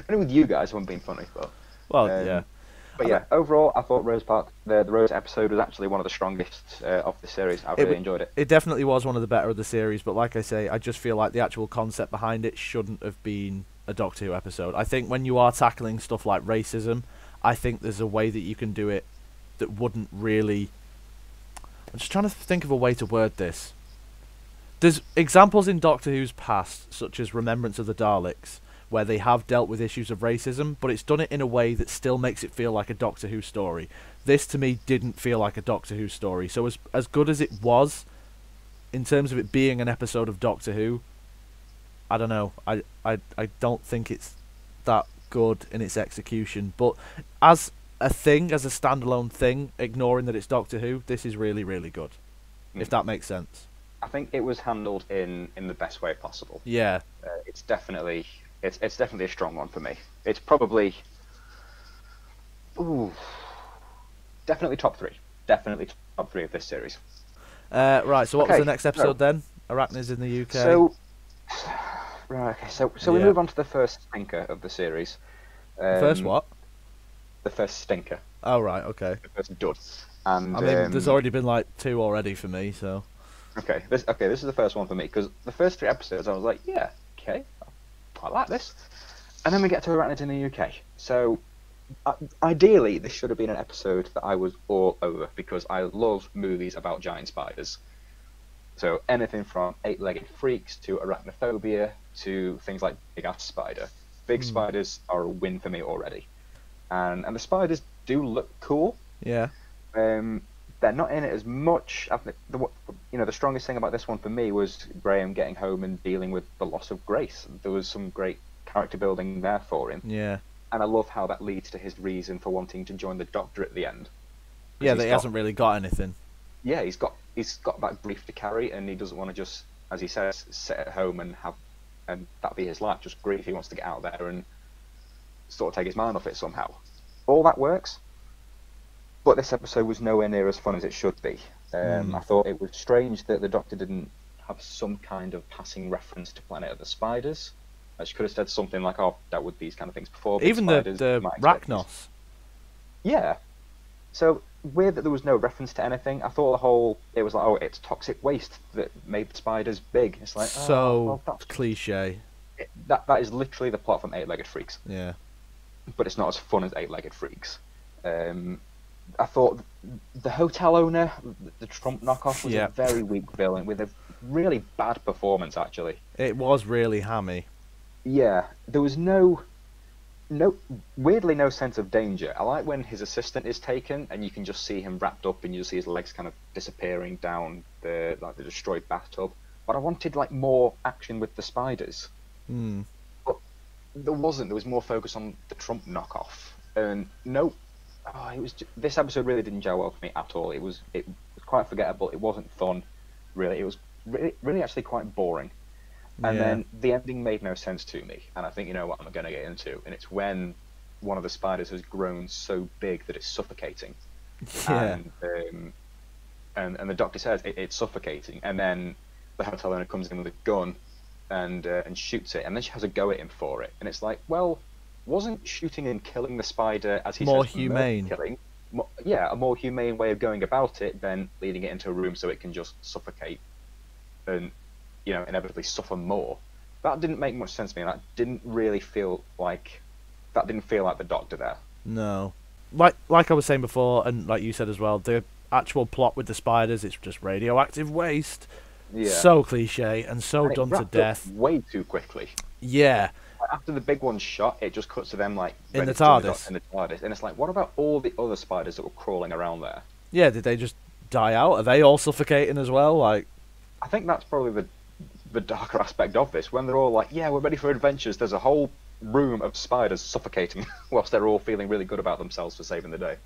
Speaker 2: only with you guys, I wasn't being funny, but.
Speaker 1: Well, yeah.
Speaker 2: But yeah, overall, I thought Rose Park, the Rose episode was actually one of the strongest of the series. I really enjoyed it.
Speaker 1: It definitely was one of the better of the series, but like I say, I just feel like the actual concept behind it shouldn't have been a Doctor Who episode. I think when you are tackling stuff like racism, I think there's a way that you can do it that wouldn't really... I'm just trying to think of a way to word this. There's examples in Doctor Who's past, such as Remembrance of the Daleks, where they have dealt with issues of racism, but it's done it in a way that still makes it feel like a Doctor Who story. This, to me, didn't feel like a Doctor Who story. So as good as it was, in terms of it being an episode of Doctor Who, I don't know. I don't think it's that good in its execution. But as a thing, as a standalone thing, ignoring that it's Doctor Who, this is really, really good. If that makes sense.
Speaker 2: I think it was handled in the best way possible.
Speaker 1: Yeah.
Speaker 2: It's definitely a strong one for me. It's probably definitely top three. Definitely top three of this series.
Speaker 1: Right, so what was the next episode then? Arachnids in the UK.
Speaker 2: So we move on to the first stinker of the series.
Speaker 1: First what?
Speaker 2: The first stinker.
Speaker 1: Oh, right, okay.
Speaker 2: The first dud. And
Speaker 1: I mean, there's already been like 2 already for me, so...
Speaker 2: Okay, this is the first one for me, because the first 3 episodes I was like, yeah, okay, I like this. And then we get to Arachnids in the UK. So, ideally, this should have been an episode that I was all over, because I love movies about giant spiders. So, anything from 8-legged freaks to arachnophobia to things like Big Ass Spider. Big spiders are a win for me already. And the spiders do look cool.
Speaker 1: Yeah.
Speaker 2: They're not in it as much. I think the strongest thing about this one for me was Graham getting home and dealing with the loss of Grace. There was some great character building there for him.
Speaker 1: Yeah.
Speaker 2: And I love how that leads to his reason for wanting to join the Doctor at the end.
Speaker 1: Yeah, that he hasn't really got anything.
Speaker 2: Yeah, he's got that grief to carry, and he doesn't want to just, as he says, sit at home and that be his life, just grief. He wants to get out there and sort of take his mind off it somehow. All that works. But this episode was nowhere near as fun as it should be. I thought it was strange that the Doctor didn't have some kind of passing reference to Planet of the Spiders. She could have said something like, "Oh, dealt with these kind of things before."
Speaker 1: Even the Rachnos.
Speaker 2: Yeah. So weird that there was no reference to anything. I thought it was like, oh, it's toxic waste that made the spiders big. It's like,
Speaker 1: that's cliche.
Speaker 2: That is literally the plot from 8-legged freaks.
Speaker 1: Yeah.
Speaker 2: But it's not as fun as 8-legged freaks. I thought the hotel owner, the Trump knockoff, was a very weak villain with a really bad performance, actually.
Speaker 1: It was really hammy.
Speaker 2: Yeah, there was weirdly no sense of danger. I like when his assistant is taken and you can just see him wrapped up and you just see his legs kind of disappearing down the destroyed bathtub. But I wanted more action with the spiders. But there wasn't. There was more focus on the Trump knockoff. And this episode really didn't gel well for me at all. It was quite forgettable. It wasn't fun, really. It was really actually quite boring. And then the ending made no sense to me. And I think you know what I'm going to get into. And it's when one of the spiders has grown so big that it's suffocating.
Speaker 1: Yeah.
Speaker 2: And the Doctor says it's suffocating. And then the hotel owner comes in with a gun and shoots it. And then she has a go at him for it. And it's like, well, wasn't shooting and killing the spider, as he
Speaker 1: more
Speaker 2: says,
Speaker 1: humane?
Speaker 2: A more humane way of going about it than leading it into a room so it can just suffocate and inevitably suffer more. that didn't make much sense to me. That didn't really feel like the Doctor there.
Speaker 1: No. Like I was saying before, and like you said as well, the actual plot with the spiders, it's just radioactive waste.
Speaker 2: Yeah.
Speaker 1: So cliche and so
Speaker 2: And it
Speaker 1: done to
Speaker 2: wrapped up
Speaker 1: death.
Speaker 2: way too quickly.
Speaker 1: Yeah.
Speaker 2: After the big one's shot, it just cuts to them like
Speaker 1: In
Speaker 2: ready
Speaker 1: the
Speaker 2: to join
Speaker 1: TARDIS.
Speaker 2: In the TARDIS, and it's like, what about all the other spiders that were crawling around there?
Speaker 1: Yeah, did they just die out? Are they all suffocating as well? Like,
Speaker 2: I think that's probably the darker aspect of this. When they're all like, yeah, we're ready for adventures, there's a whole room of spiders suffocating whilst they're all feeling really good about themselves for saving the day.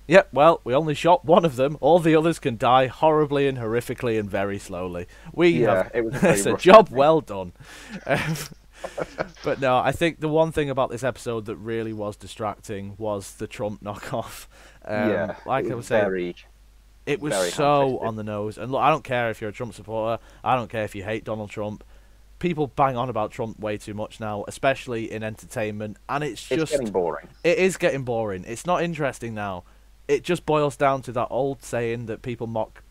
Speaker 1: yep, well, we only shot one of them. All the others can die horribly and horrifically and very slowly.
Speaker 2: It was very
Speaker 1: It's a
Speaker 2: rushed.
Speaker 1: job well done. But no, I think the one thing about this episode that really was distracting was the Trump knockoff. Like I was saying, it was
Speaker 2: very
Speaker 1: so
Speaker 2: ham-fisted.
Speaker 1: on the nose. And look, I don't care if you're a Trump supporter. I don't care if you hate Donald Trump. People bang on about Trump way too much now, especially in entertainment, and it's
Speaker 2: getting boring.
Speaker 1: It is getting boring. It's not interesting now. It just boils down to that old saying that people mock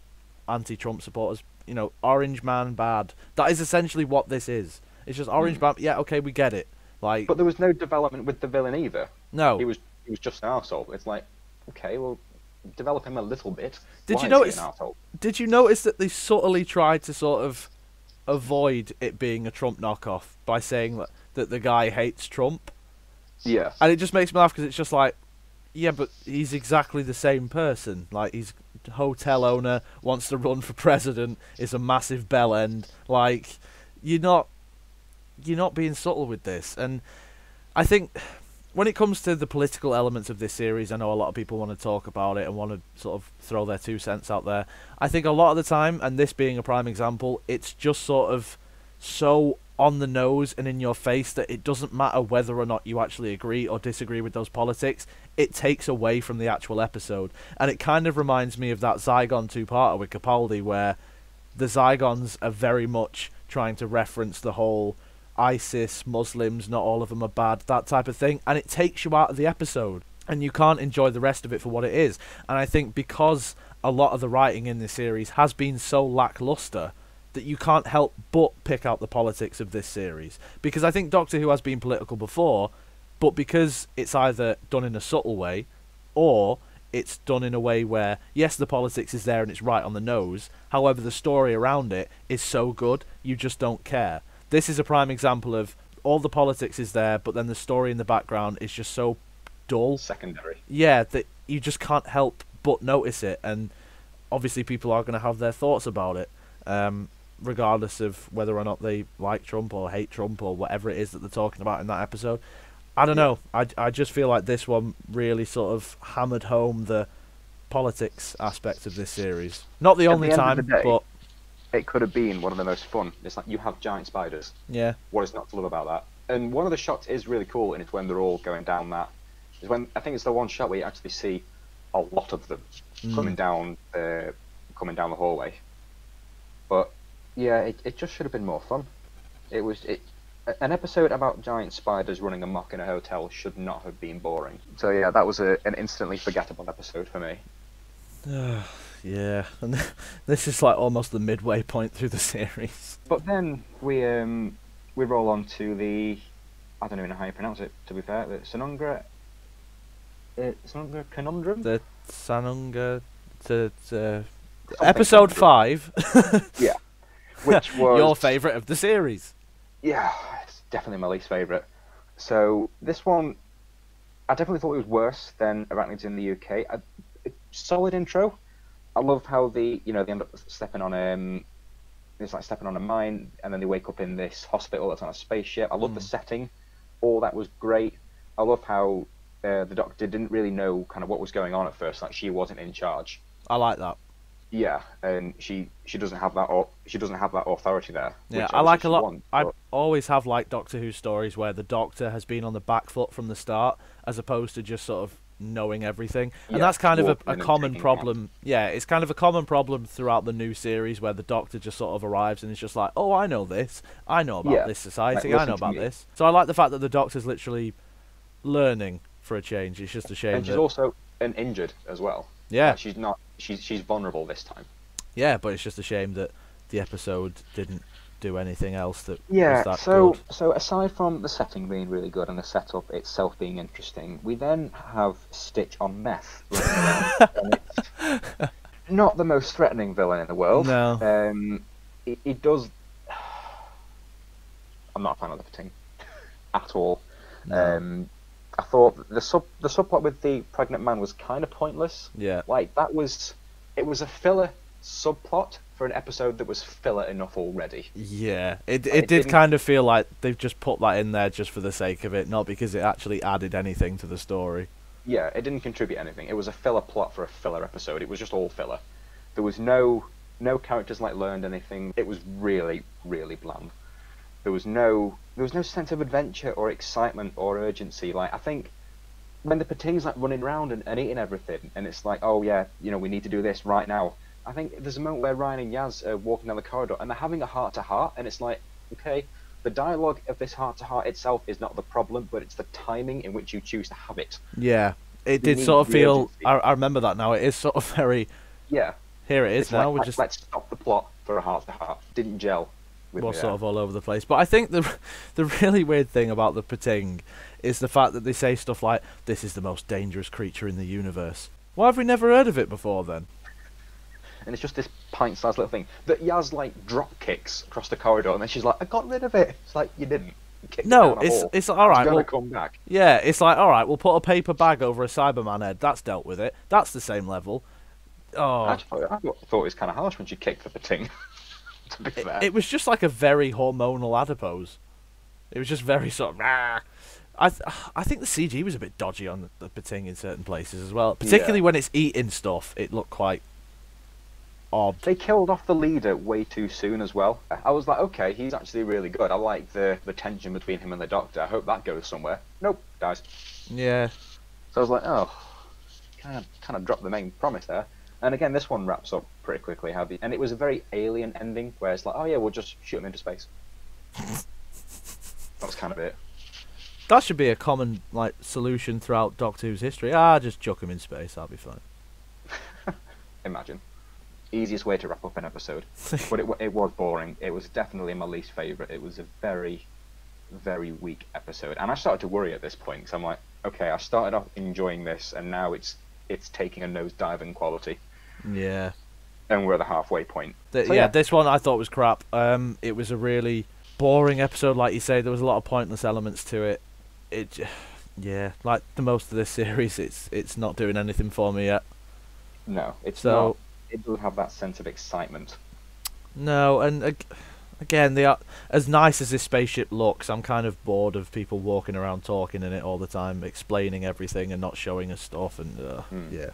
Speaker 1: anti-Trump supporters. You know, orange man bad. That is essentially what this is. It's just orange man. Yeah, okay, we get it. Like,
Speaker 2: But there was no development with the villain either.
Speaker 1: no.
Speaker 2: He was just an arsehole. It's like, okay, well, develop him a little bit.
Speaker 1: Did
Speaker 2: Why
Speaker 1: you
Speaker 2: is he
Speaker 1: notice?
Speaker 2: an arsehole?
Speaker 1: Did you notice that they subtly tried to sort of avoid it being a Trump knockoff by saying that the guy hates Trump?
Speaker 2: Yeah.
Speaker 1: And it just makes me laugh because it's just like, yeah, but he's exactly the same person. Like, he's a hotel owner, wants to run for president, is a massive bell end. Like, you're not being subtle with this. And I think when it comes to the political elements of this series, I know a lot of people want to talk about it and want to sort of throw their 2 cents out there. I think a lot of the time, and this being a prime example, it's just sort of so on the nose and in your face that it doesn't matter whether or not you actually agree or disagree with those politics. It takes away from the actual episode. And it kind of reminds me of that Zygon 2-parter with Capaldi, where the Zygons are very much trying to reference the whole ISIS, Muslims, not all of them are bad, that type of thing, and it takes you out of the episode and you can't enjoy the rest of it for what it is. And I think because a lot of the writing in this series has been so lackluster that you can't help but pick out the politics of this series, because I think Doctor Who has been political before, but because it's either done in a subtle way or it's done in a way where, yes, the politics is there and it's right on the nose, however the story around it is so good you just don't care. This is a prime example of all the politics is there, but then the story in the background is just so dull.
Speaker 2: Secondary.
Speaker 1: Yeah, that you just can't help but notice it. And obviously people are going to have their thoughts about it, regardless of whether or not they like Trump or hate Trump or whatever it is that they're talking about in that episode. I don't know. I just feel like this one really sort of hammered home the politics aspect of this series. Not the only
Speaker 2: the end of
Speaker 1: time,
Speaker 2: the day,
Speaker 1: but
Speaker 2: It could have been one of the most fun. It's like, you have giant spiders.
Speaker 1: yeah.
Speaker 2: What is not to love about that? And one of the shots is really cool, and it's when they're all going down that. Is when I think it's the one shot where you actually see a lot of them coming down the hallway. But yeah, it just should have been more fun. An episode about giant spiders running amok in a hotel should not have been boring. So yeah, that was an instantly forgettable episode for me.
Speaker 1: Yeah, and this is like almost the midway point through the series.
Speaker 2: But then we roll on to the, I don't even know how you pronounce it, to be fair, the Sanunga Conundrum?
Speaker 1: The Sanunga episode
Speaker 2: Conundrum.
Speaker 1: 5.
Speaker 2: Yeah. Which was
Speaker 1: your favourite of the series.
Speaker 2: Yeah, it's definitely my least favourite. So this one, I definitely thought it was worse than Arachnids in the UK. Solid intro. I love how they end up stepping on it's like stepping on a mine, and then they wake up in this hospital that's on a spaceship. I love the setting. All that was great. I love how the Doctor didn't really know kind of what was going on at first. Like, she wasn't in charge.
Speaker 1: I like that.
Speaker 2: Yeah, and she doesn't have that authority there.
Speaker 1: Yeah,
Speaker 2: which
Speaker 1: I like a
Speaker 2: obviously she
Speaker 1: lot.
Speaker 2: wants,
Speaker 1: I
Speaker 2: but-
Speaker 1: always have liked Doctor Who stories where the Doctor has been on the back foot from the start, as opposed to just sort of knowing everything. And
Speaker 2: Yeah,
Speaker 1: that's kind of
Speaker 2: walking
Speaker 1: a
Speaker 2: in and
Speaker 1: common
Speaker 2: taking
Speaker 1: problem. Yeah, it's kind of a common problem throughout the new series where the Doctor just sort of arrives and is just like, oh, I know this. I know about
Speaker 2: Yeah,
Speaker 1: this society.
Speaker 2: like,
Speaker 1: I know
Speaker 2: listen to
Speaker 1: about
Speaker 2: me.
Speaker 1: this. So I like the fact that the Doctor's literally learning for a change. It's just a shame
Speaker 2: And she's
Speaker 1: that...
Speaker 2: also an injured as well.
Speaker 1: Yeah.
Speaker 2: Like, she's vulnerable this time.
Speaker 1: Yeah, but it's just a shame that the episode didn't do anything else that
Speaker 2: Yeah,
Speaker 1: was that
Speaker 2: so
Speaker 1: good.
Speaker 2: so aside from the setting being really good and the setup itself being interesting, we then have Stitch on meth running around, and it's not the most threatening villain in the world.
Speaker 1: No.
Speaker 2: It does. I'm not a fan of the Pating at all.
Speaker 1: No.
Speaker 2: I thought the subplot with the pregnant man was kind of pointless.
Speaker 1: Yeah.
Speaker 2: Like it was a filler subplot for an episode that was filler enough already.
Speaker 1: Yeah. It
Speaker 2: It
Speaker 1: did
Speaker 2: didn't.
Speaker 1: kind of feel like they've just put that in there just for the sake of it, not because it actually added anything to the story.
Speaker 2: Yeah, it didn't contribute anything. It was a filler plot for a filler episode. It was just all filler. There was no characters like learned anything. It was really, really bland. There was no sense of adventure or excitement or urgency. Like I think when the Pating's like running around and eating everything, and it's like, oh yeah, we need to do this right now. I think there's a moment where Ryan and Yaz are walking down the corridor and they're having a heart to heart, and it's like, okay, the dialogue of this heart to heart itself is not the problem, but it's the timing in which you choose to have it.
Speaker 1: Yeah. It
Speaker 2: You
Speaker 1: did
Speaker 2: need
Speaker 1: sort of
Speaker 2: the
Speaker 1: feel.
Speaker 2: urgency.
Speaker 1: I remember that now. It is sort of very.
Speaker 2: Yeah,
Speaker 1: Here it is
Speaker 2: it's
Speaker 1: now.
Speaker 2: like,
Speaker 1: We're just
Speaker 2: let's stop the plot for a heart to heart. Didn't gel with
Speaker 1: more
Speaker 2: me
Speaker 1: sort
Speaker 2: there.
Speaker 1: of all over the place. But I think the really weird thing about the Pating is the fact that they say stuff like, "This is the most dangerous creature in the universe." Why have we never heard of it before then?
Speaker 2: And it's just this pint-sized little thing that Yaz like drop kicks across the corridor, and then she's like, "I got rid of it." It's like you didn't. You kicked
Speaker 1: No,
Speaker 2: it down a hole.
Speaker 1: it's all right.
Speaker 2: It's gonna
Speaker 1: Well,
Speaker 2: come back.
Speaker 1: yeah, it's like all right. We'll put a paper bag over a Cyberman head. That's dealt with it. That's the same level. Oh,
Speaker 2: I thought it was kind of harsh when she kicked the Pating. To be fair.
Speaker 1: it was just like a very hormonal adipose. It was just very sort of. "Rah." I think the CG was a bit dodgy on the Pating in certain places as well. Particularly when it's eating stuff, it looked quite odd.
Speaker 2: They killed off the leader way too soon as well. I was like, okay, he's actually really good. I like the tension between him and the Doctor. I hope that goes somewhere. Nope, dies.
Speaker 1: Yeah.
Speaker 2: So I was like, oh, kind of dropped the main promise there. And again, this one wraps up pretty quickly. And it was a very alien ending, where it's like, oh yeah, we'll just shoot him into space. That was kind of it.
Speaker 1: That should be a common solution throughout Doctor Who's history. Just chuck him in space. That'll be fine.
Speaker 2: Imagine. Easiest way to wrap up an episode. But it was boring. It was definitely my least favourite. It was a very, very weak episode. And I started to worry at this point, because I'm like, okay, I started off enjoying this, and now it's taking a nosedive in quality.
Speaker 1: Yeah.
Speaker 2: And we're at the halfway point.
Speaker 1: Yeah, this one I thought was crap. It was a really boring episode, like you say. There was a lot of pointless elements to it. Yeah, like the most of this series, it's not doing anything for me yet.
Speaker 2: No, it's
Speaker 1: So-
Speaker 2: not. It doesn't have that sense of excitement.
Speaker 1: No, and again, as nice as this spaceship looks, I'm kind of bored of people walking around talking in it all the time, explaining everything and not showing us stuff. And yeah.